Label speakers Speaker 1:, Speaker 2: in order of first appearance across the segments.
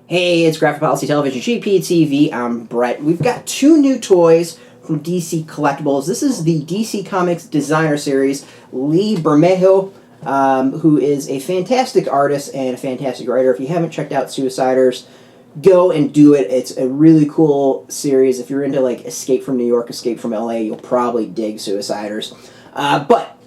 Speaker 1: Hey, it's Graphic Policy Television, GPTV. I'm Brett. We've got two new toys from DC Collectibles. This is the DC Comics Designer Series. Lee Bermejo, who is a fantastic artist and a fantastic writer. If you haven't checked out Suiciders, go and do it. It's a really cool series. If you're into like Escape from New York, Escape from LA, you'll probably dig Suiciders. But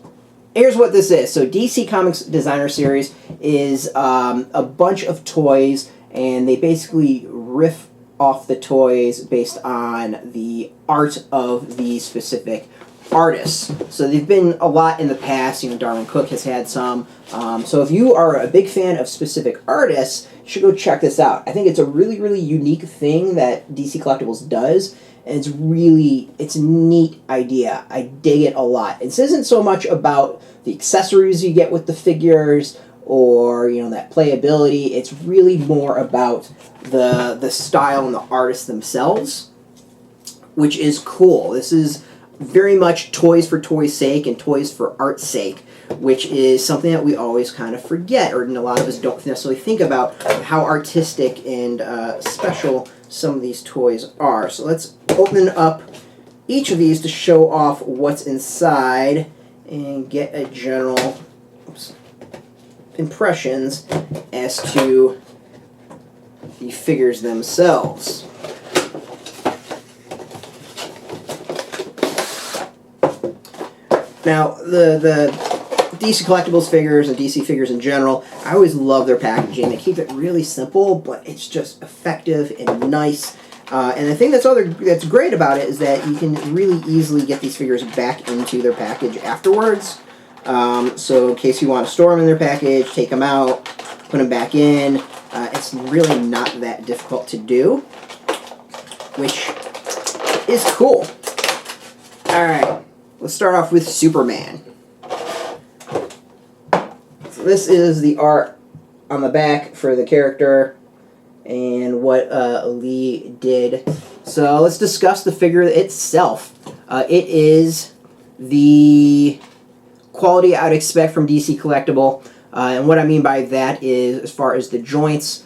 Speaker 1: here's what this is. So DC Comics Designer Series is a bunch of toys, and they basically riff off the toys based on the art of the specific artists. So they've been a lot in the past. You know, Darwin Cook has had some. So if you are a big fan of specific artists, you should go check this out. I think it's a really, really unique thing that DC Collectibles does, and it's a neat idea. I dig it a lot. This isn't so much about the accessories you get with the figures or, you know, that playability. It's really more about the style and the artists themselves, which is cool. This is very much toys for toys' sake and toys for art's sake, which is something that we always kind of forget, or a lot of us don't necessarily think about how artistic and special some of these toys are. So let's open up each of these to show off what's inside and get a general impressions as to the figures themselves. Now, the DC Collectibles figures and DC figures in general, I always love their packaging. They keep it really simple, but it's just effective and nice. And the thing that's great about it is that you can really easily get these figures back into their package afterwards. So in case you want to store them in their package, take them out, put them back in, it's really not that difficult to do, which is cool. Alright, let's start off with Superman. So this is the art on the back for the character and what Lee did. So let's discuss the figure itself. It is the quality I'd expect from DC Collectible, and what I mean by that is, as far as the joints,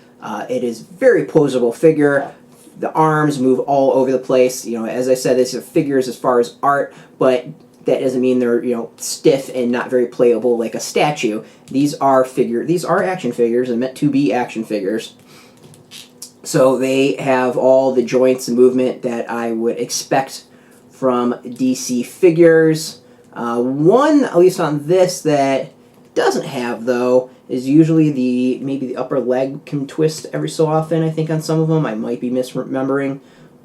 Speaker 1: it is very posable figure. The arms move all over the place. You know, as I said, these are figures as far as art, but that doesn't mean they're, you know, stiff and not very playable like a statue. These are action figures and meant to be action figures. So they have all the joints and movement that I would expect from DC figures. One, at least on this, that doesn't have, though, is usually maybe the upper leg can twist every so often, I think, on some of them. I might be misremembering,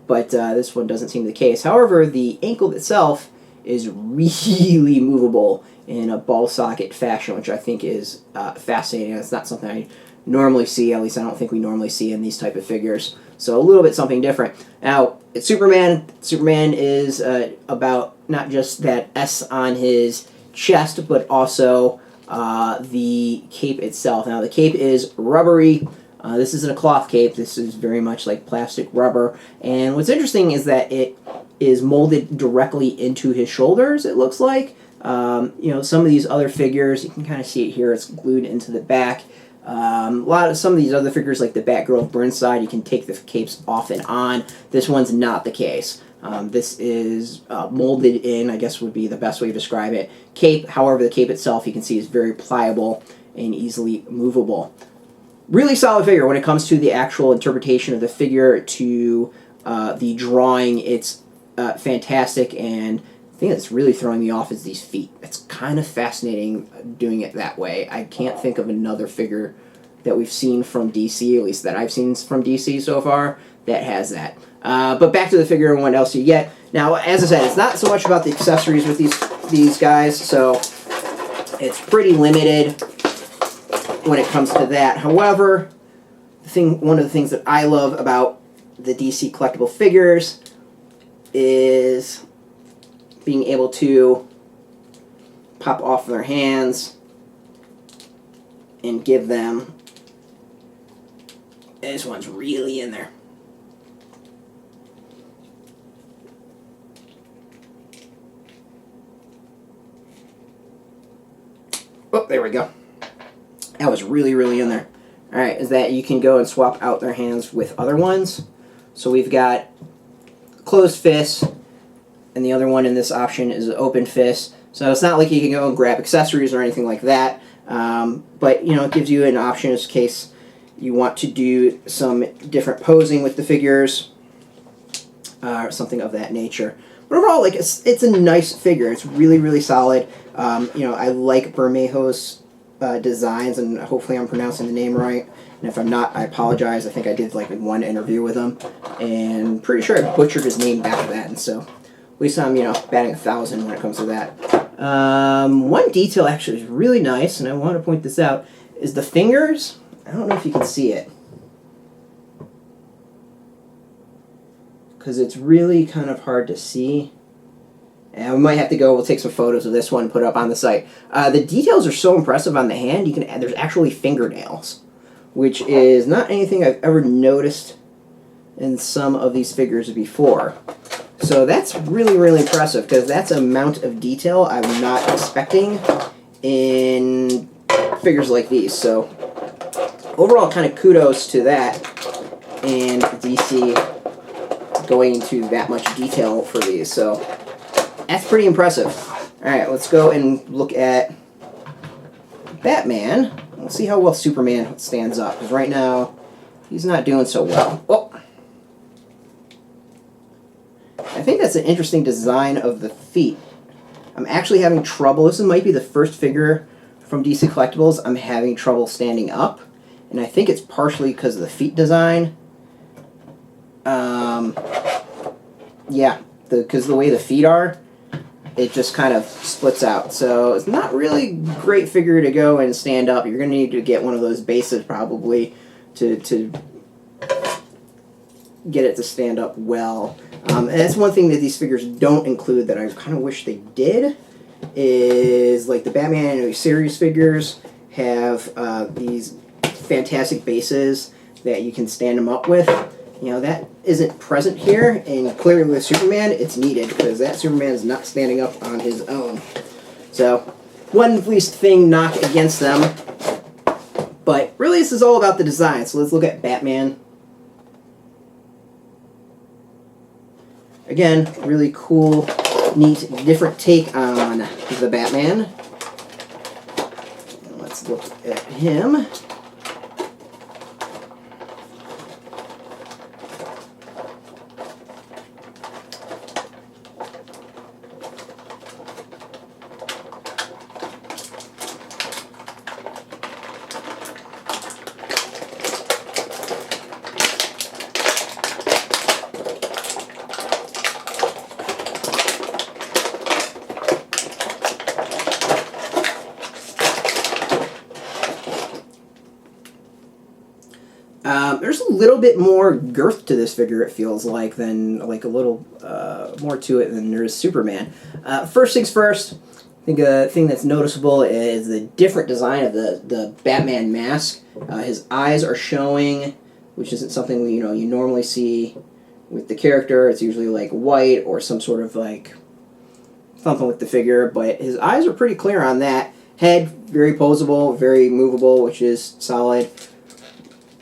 Speaker 1: but this one doesn't seem the case. However, the ankle itself is really movable in a ball socket fashion, which I think is fascinating. It's not something I normally see, at least I don't think we normally see in these type of figures. So a little bit something different. Now, it's Superman. Superman is about not just that S on his chest, but also the cape itself. Now, the cape is rubbery. This isn't a cloth cape. This is very much like plastic rubber. And what's interesting is that it is molded directly into his shoulders, it looks like. You know, some of these other figures, you can kind of see it here, it's glued into the back. Some of these other figures, like the Batgirl of Burnside, you can take the capes off and on. This one's not the case. This is molded in, I guess would be the best way to describe it. Cape, however, the cape itself, you can see, is very pliable and easily movable. Really solid figure when it comes to the actual interpretation of the figure, to the drawing. It's fantastic, and the thing that's really throwing me off is these feet. It's kind of fascinating doing it that way. I can't think of another figure that we've seen from DC, at least that I've seen from DC so far, that has that. But back to the figure and what else you get. Now, as I said, it's not so much about the accessories with these guys, so it's pretty limited when it comes to that. However, one of the things that I love about the DC collectible figures is being able to pop off their hands and give them. This one's really in there. Oh, there we go. That was really, really in there. alright, is that you can go and swap out their hands with other ones. So we've got closed fist, and the other one in this option is an open fist. So it's not like you can go and grab accessories or anything like that, but you know, it gives you an option in case you want to do some different posing with the figures, or something of that nature. But overall, like it's a nice figure. It's really, really solid. You know, I like Bermejo's designs, and hopefully I'm pronouncing the name right. And if I'm not, I apologize. I think I did like one interview with him, and pretty sure I butchered his name back then. So at least I'm, you know, batting 1,000 when it comes to that. One detail actually is really nice, and I want to point this out, is the fingers. I don't know if you can see it, because it's really kind of hard to see. And we might have to go, we'll take some photos of this one and put it up on the site. The details are so impressive on the hand. You can add, there's actually fingernails, which is not anything I've ever noticed in some of these figures before. So that's really, really impressive, because that's an amount of detail I'm not expecting in figures like these. So overall, kind of kudos to that, and DC going into that much detail for these. So that's pretty impressive. Alright, let's go and look at Batman. We'll see how well Superman stands up, because right now he's not doing so well. Oh! I think that's an interesting design of the feet. I'm actually having trouble. This might be the first figure from DC Collectibles I'm having trouble standing up, and I think it's partially because of the feet design. Yeah, because the way the feet are, it just kind of splits out. So it's not really a great figure to go and stand up. You're going to need to get one of those bases probably to get it to stand up well. And that's one thing that these figures don't include that I kind of wish they did, is like the Batman and series figures have these fantastic bases that you can stand them up with. You know, that isn't present here, and clearly with Superman, it's needed, because that Superman is not standing up on his own. So, one least thing knock against them, but really this is all about the design. So let's look at Batman. Again, really cool, neat, different take on the Batman. Let's look at him. There's a little bit more girth to this figure, it feels like, than like a little more to it than there is Superman. First things first, I think a thing that's noticeable is the different design of the Batman mask. His eyes are showing, which isn't something you normally see with the character. It's usually like white or some sort of like something with the figure, but his eyes are pretty clear on that. Head, very posable, very movable, which is solid.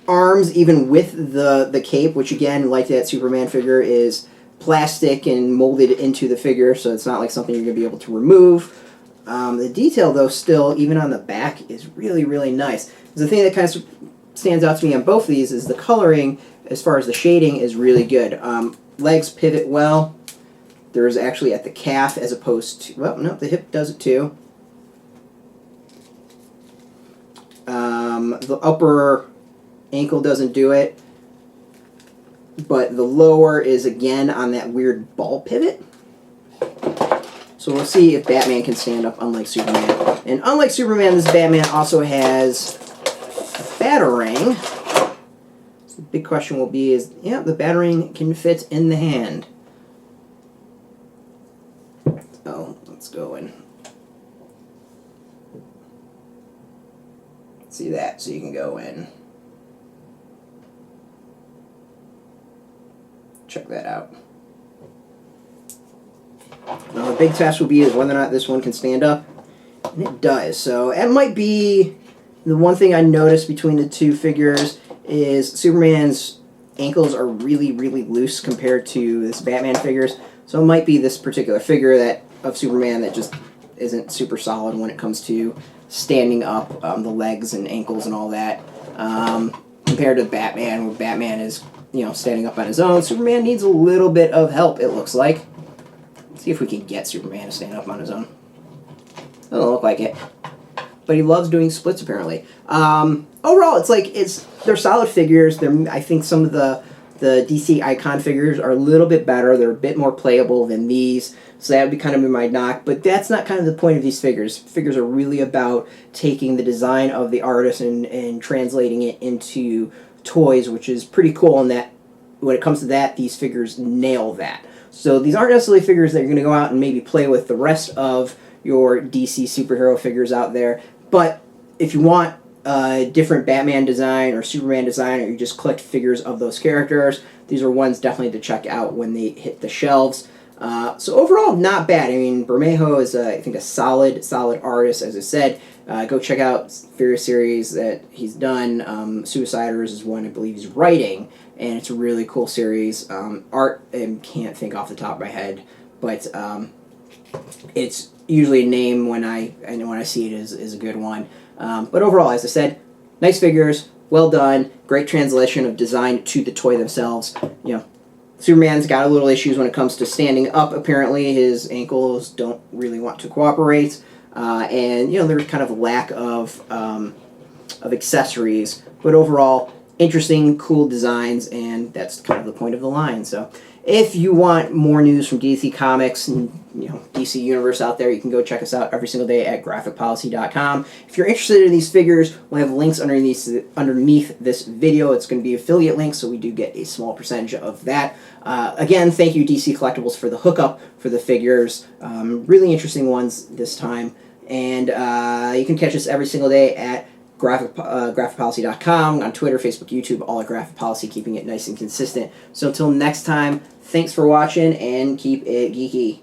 Speaker 1: Arms, even with the cape, which again, like that Superman figure, is plastic and molded into the figure, so it's not like something you're going to be able to remove. The detail, though, still, even on the back, is really, really nice. The thing that kind of stands out to me on both of these is the coloring, as far as the shading, is really good. Legs pivot well. There's actually at the calf, as opposed to... Well, no, the hip does it, too. The upper ankle doesn't do it, but the lower is again on that weird ball pivot. So we'll see if Batman can stand up, unlike Superman. And unlike Superman, this Batman also has a Batarang. So the big question will be is, yeah, the Batarang can fit in the hand. So let's go and see that, so you can go in. Check that out. Now the big test will be is whether or not this one can stand up, and it does. So it might be The one thing I noticed between the two figures is Superman's ankles are really, really loose compared to this Batman figures. So it might be this particular figure of Superman that just isn't super solid when it comes to standing up, the legs and ankles and all that. Compared to Batman, where Batman is, standing up on his own. Superman needs a little bit of help, it looks like. Let's see if we can get Superman to stand up on his own. Doesn't look like it. But he loves doing splits, apparently. Overall, they're solid figures. I think some of the DC Icon figures are a little bit better. They're a bit more playable than these. So that would be kind of my knock. But that's not kind of the point of these figures. Figures are really about taking the design of the artist and translating it into toys, which is pretty cool. And that when it comes to that, these figures nail that. So these aren't necessarily figures that you're going to go out and maybe play with the rest of your DC superhero figures out there. But if you want a different Batman design or Superman design, or you just collect figures of those characters, these are ones definitely to check out when they hit the shelves. So overall, not bad. I mean, Bermejo is, I think, a solid artist, as I said. Go check out various series that he's done. Suiciders is one I believe he's writing, and it's a really cool series. Art, I can't think off the top of my head, but it's usually a name when I see it is a good one. But overall, as I said, nice figures, well done, great translation of design to the toy themselves. Superman's got a little issues when it comes to standing up. Apparently, his ankles don't really want to cooperate, and there's kind of a lack of accessories. But overall, interesting, cool designs, and that's kind of the point of the line. So, if you want more news from DC Comics and DC Universe out there, you can go check us out every single day at graphicpolicy.com. If you're interested in these figures, we'll have links underneath this video. It's going to be affiliate links, so we do get a small percentage of that. Again, thank you DC Collectibles for the hookup for the figures. Really interesting ones this time. And you can catch us every single day at graphicpolicy.com, on Twitter, Facebook, YouTube, all at Graphic Policy, keeping it nice and consistent. So until next time, thanks for watching, and keep it geeky.